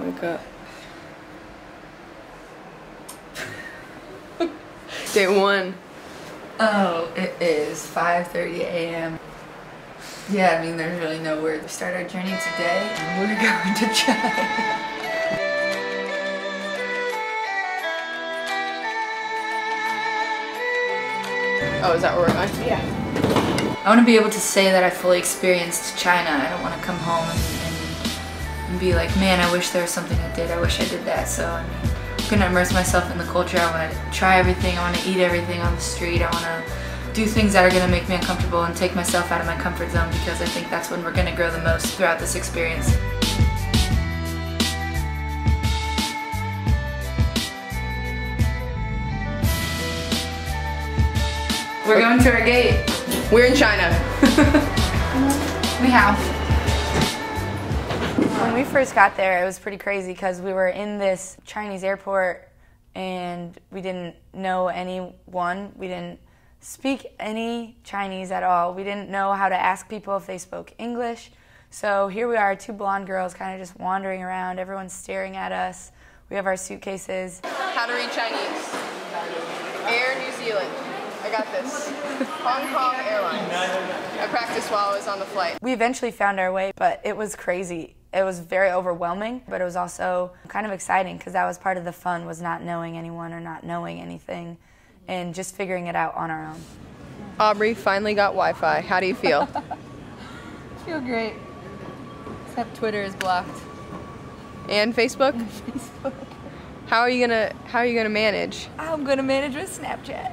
Wake up. Day one. Oh, it is 5:30 a.m. Yeah, I mean, there's really nowhere to start our journey today, and we're going to China. Oh, is that where we're going? Yeah. I want to be able to say that I fully experienced China. I don't want to come home and be like, man, I wish there was something I did. I wish I did that. So, I mean, I'm going to immerse myself in the culture. I want to try everything. I want to eat everything on the street. I want to do things that are going to make me uncomfortable and take myself out of my comfort zone, because I think that's when we're going to grow the most throughout this experience. We're going to our gate. We're in China. We have. When we first got there, it was pretty crazy because we were in this Chinese airport and we didn't know anyone. We didn't speak any Chinese at all. We didn't know how to ask people if they spoke English. So here we are, two blonde girls kind of just wandering around. Everyone's staring at us. We have our suitcases. How to read Chinese. Air New Zealand. I got this. Hong Kong Airlines. I practiced while I was on the flight. We eventually found our way, but it was crazy. It was very overwhelming, but it was also kind of exciting because that was part of the fun, was not knowing anyone or not knowing anything and just figuring it out on our own. Aubrey finally got Wi-Fi. How do you feel? I feel great. Except Twitter is blocked. And Facebook? Facebook. How are you gonna manage? I'm gonna manage with Snapchat.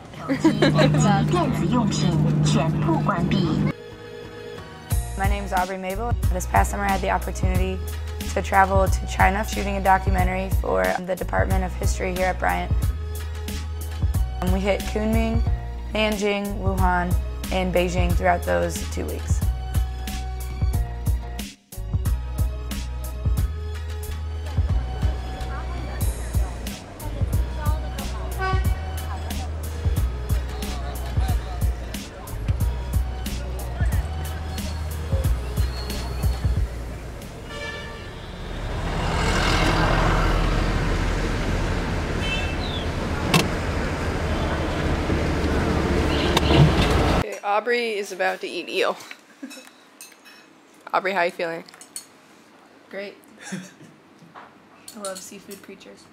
My name is Aubrey and Mikayla. This past summer I had the opportunity to travel to China shooting a documentary for the Department of History here at Bryant. We hit Kunming, Nanjing, Wuhan, and Beijing throughout those 2 weeks. Aubrey is about to eat eel. Aubrey, how are you feeling? Great. I love seafood creatures.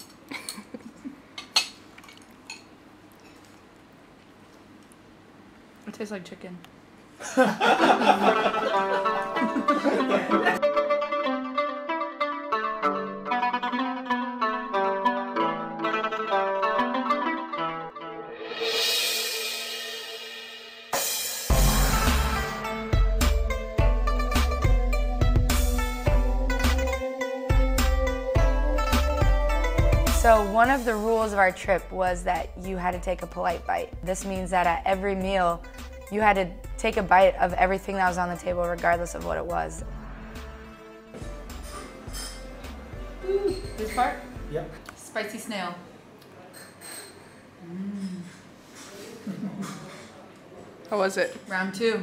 It tastes like chicken. So one of the rules of our trip was that you had to take a polite bite. This means that at every meal, you had to take a bite of everything that was on the table, regardless of what it was. This part? Yep. Spicy snail. How was it? Round 2.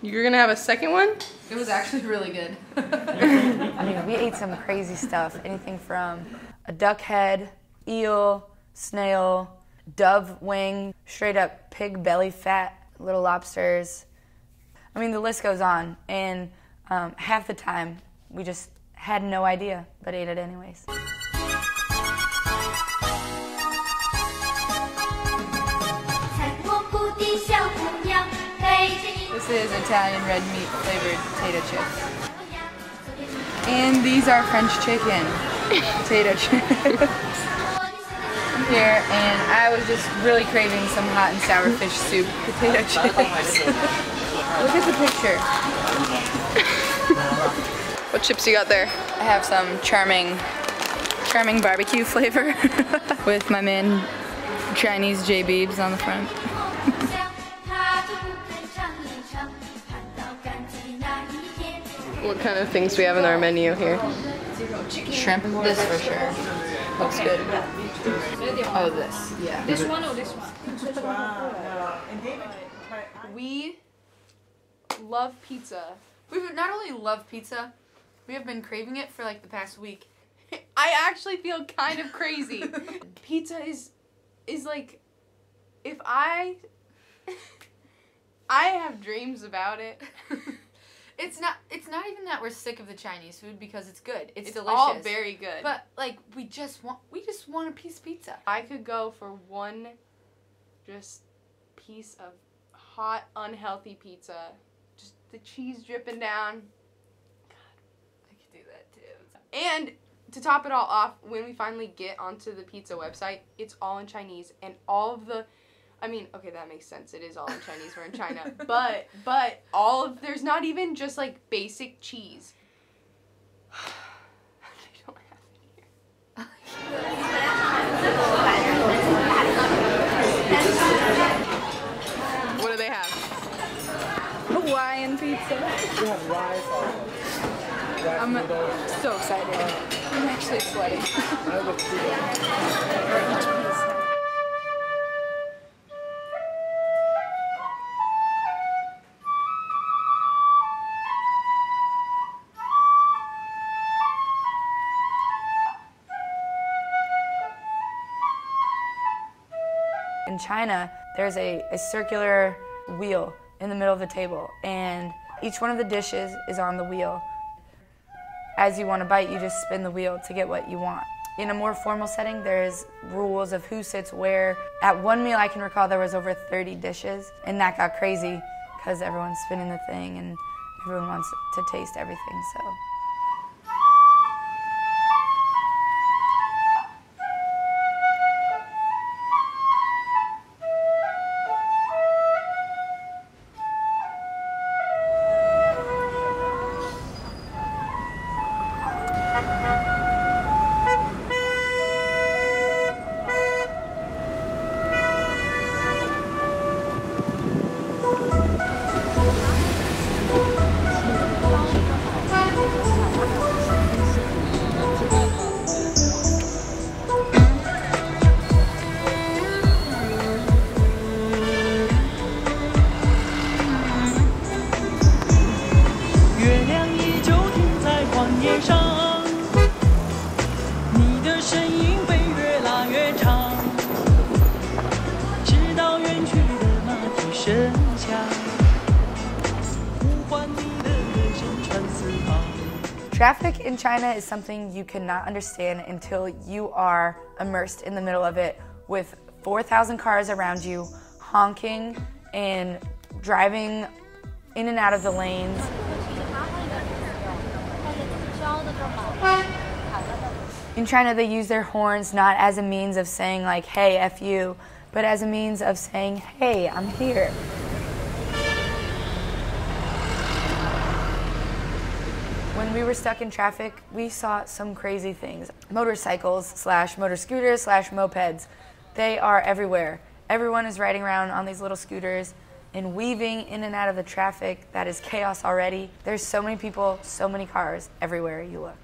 You're gonna have a second one? It was actually really good. I mean, we ate some crazy stuff. Anything from a duck head, eel, snail, dove wing, straight up pig belly fat, little lobsters. I mean, the list goes on. And half the time, we just had no idea, but ate it anyways. This is Italian red meat flavored potato chips. And these are French chicken potato chips. I'm here, and I was just really craving some hot and sour fish soup potato chips. Look at the picture. What chips you got there? I have some charming barbecue flavor with my man Chinese J Beebs on the front. What kind of things do we have in our menu here? Shrimp, this for sure. Looks good. Oh, this, yeah. This one or this one? We love pizza. We not only love pizza, we have been craving it for like the past week. I actually feel kind of crazy. Pizza is like, if I have dreams about it. It's not even that we're sick of the Chinese food because it's good. It's delicious. All very good. But like we just want a piece of pizza. I could go for one just piece of hot, unhealthy pizza. Just the cheese dripping down. God, I could do that too. And to top it all off, when we finally get onto the pizza website, it's all in Chinese, and all of the, I mean, okay, that makes sense. It is all in Chinese. We're in China, but all of, there's not even just like basic cheese. They don't have it here. What do they have? Hawaiian pizza. We have rice also. I'm so excited. I'm actually sweating. In China, there's a circular wheel in the middle of the table, and each one of the dishes is on the wheel. As you want to bite, you just spin the wheel to get what you want. In a more formal setting, there's rules of who sits where. At one meal, I can recall there was over 30 dishes, and that got crazy because everyone's spinning the thing and everyone wants to taste everything, so. Traffic in China is something you cannot understand until you are immersed in the middle of it with 4,000 cars around you, honking and driving in and out of the lanes. In China, they use their horns not as a means of saying like, hey, F you, but as a means of saying, hey, I'm here. When we were stuck in traffic, we saw some crazy things. Motorcycles / motor scooters / mopeds. They are everywhere. Everyone is riding around on these little scooters and weaving in and out of the traffic. That is chaos already. There's so many people, so many cars everywhere you look.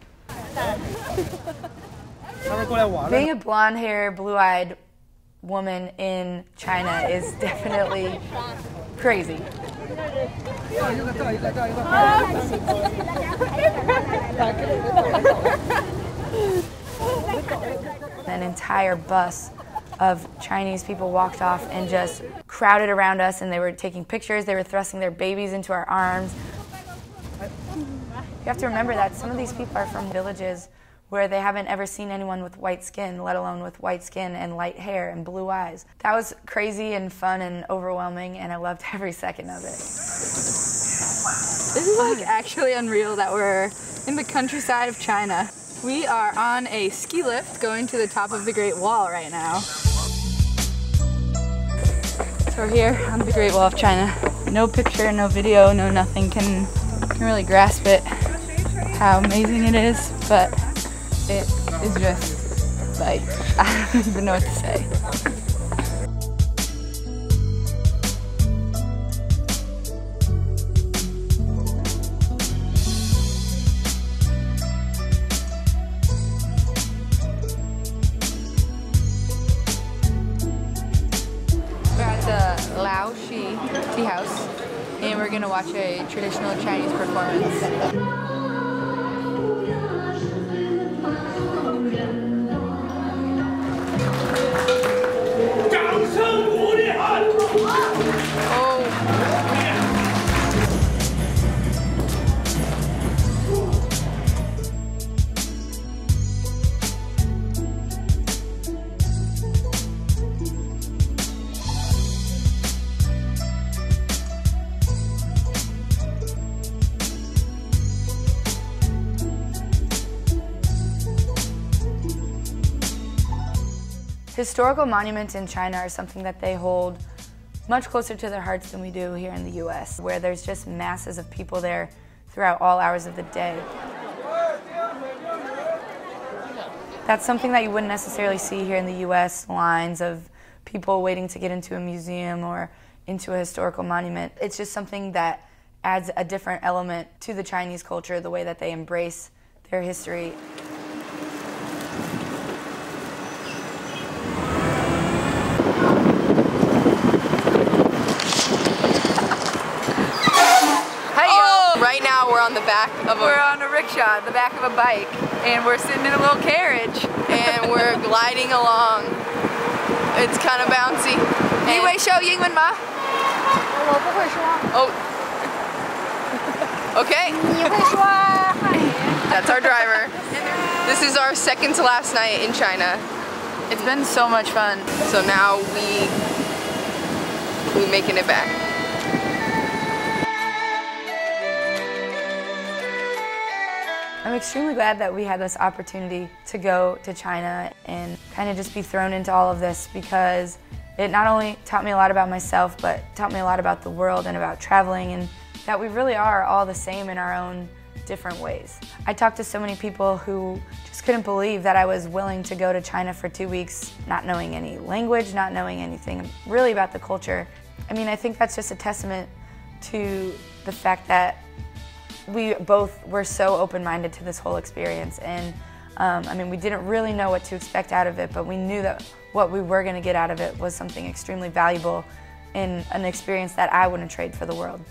Being a blonde-haired, blue-eyed woman in China is definitely crazy. An entire bus of Chinese people walked off and just crowded around us, and they were taking pictures. They were thrusting their babies into our arms. You have to remember that some of these people are from villages where they haven't ever seen anyone with white skin, let alone with white skin and light hair and blue eyes. That was crazy and fun and overwhelming, and I loved every second of it. This is like actually unreal that we're in the countryside of China. We are on a ski lift going to the top of the Great Wall right now. So we're here on the Great Wall of China. No picture, no video, no nothing can really grasp it, how amazing it is, but it is just like, I don't even know what to say. Tea house, and we're gonna watch a traditional Chinese performance. Historical monuments in China are something that they hold much closer to their hearts than we do here in the US, where there's just masses of people there throughout all hours of the day. That's something that you wouldn't necessarily see here in the US, lines of people waiting to get into a museum or into a historical monument. It's just something that adds a different element to the Chinese culture, the way that they embrace their history. Right now we're on the back of We're on a rickshaw, the back of a bike, and we're sitting in a little carriage. and we're gliding along. It's kind of bouncy. 你会说英文吗？ Oh. Okay. That's our driver. This is our second to last night in China. It's been so much fun. So now we making it back. I'm extremely glad that we had this opportunity to go to China and kind of just be thrown into all of this, because it not only taught me a lot about myself, but taught me a lot about the world and about traveling, and that we really are all the same in our own different ways. I talked to so many people who just couldn't believe that I was willing to go to China for 2 weeks, not knowing any language, not knowing anything really about the culture. I mean, I think that's just a testament to the fact that we both were so open-minded to this whole experience, and I mean, we didn't really know what to expect out of it, but we knew that what we were going to get out of it was something extremely valuable and an experience that I wouldn't trade for the world.